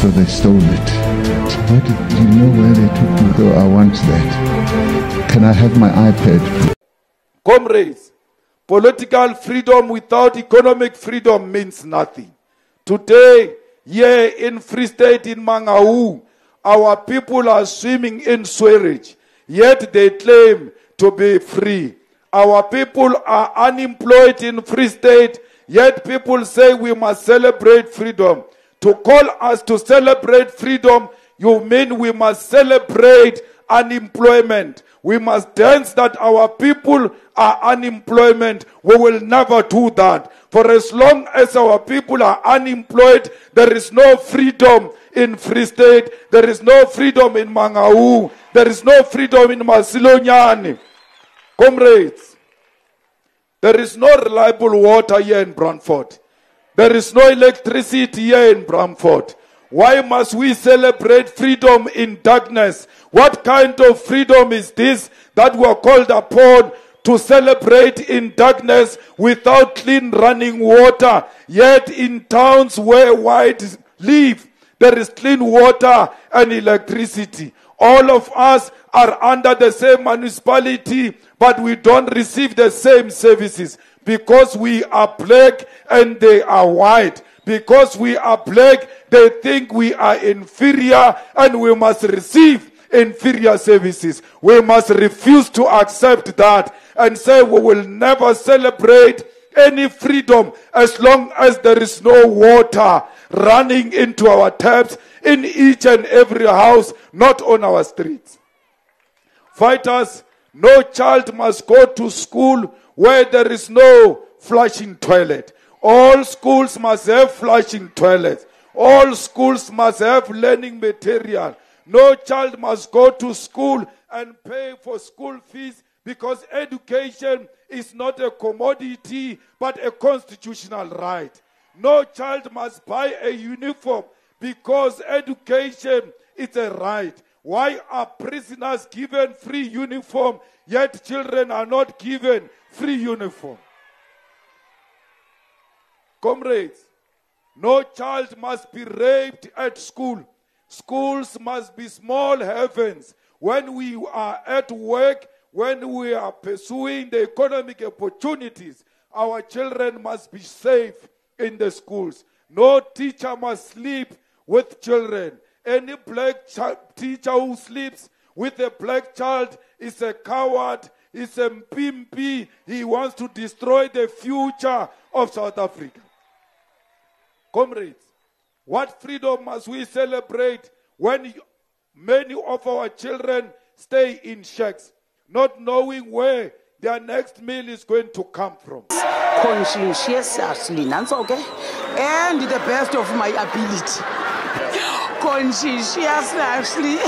so they stole it. What, do you know where they took me? Though I want that. Can I have my iPad? Comrades, political freedom without economic freedom means nothing. Today, here in Free State, in Mangaung, our people are swimming in sewage, yet they claim to be free. Our people are unemployed in Free State, yet people say we must celebrate freedom. To call us to celebrate freedom, you mean we must celebrate unemployment. We must dance that our people are unemployed. We will never do that. For as long as our people are unemployed, there is no freedom in Free State. There is no freedom in Mangaung. There is no freedom in Masilonyane. Comrades, there is no reliable water here in Brantford. There is no electricity here in Brantford. Why must we celebrate freedom in darkness? What kind of freedom is this that we are called upon to celebrate in darkness without clean running water? Yet in towns where whites live, there is clean water and electricity. All of us are under the same municipality, but we don't receive the same services because we are black and they are white. Because we are black, they think we are inferior and we must receive inferior services. We must refuse to accept that and say we will never celebrate any freedom as long as there is no water running into our taps in each and every house, not on our streets. Fighters, no child must go to school where there is no flushing toilet. All schools must have flushing toilets. All schools must have learning material. No child must go to school and pay for school fees because education is not a commodity but a constitutional right. No child must buy a uniform because education is a right. Why are prisoners given free uniform yet children are not given free uniform? Comrades, no child must be raped at school. Schools must be small heavens. When we are at work, when we are pursuing the economic opportunities, our children must be safe in the schools. No teacher must sleep with children. Any black teacher who sleeps with a black child is a coward, is a mpimpi. He wants to destroy the future of South Africa. Comrades, what freedom must we celebrate when many of our children stay in shacks, not knowing where their next meal is going to come from? Conscientiously, and the best of my ability. Conscientiously.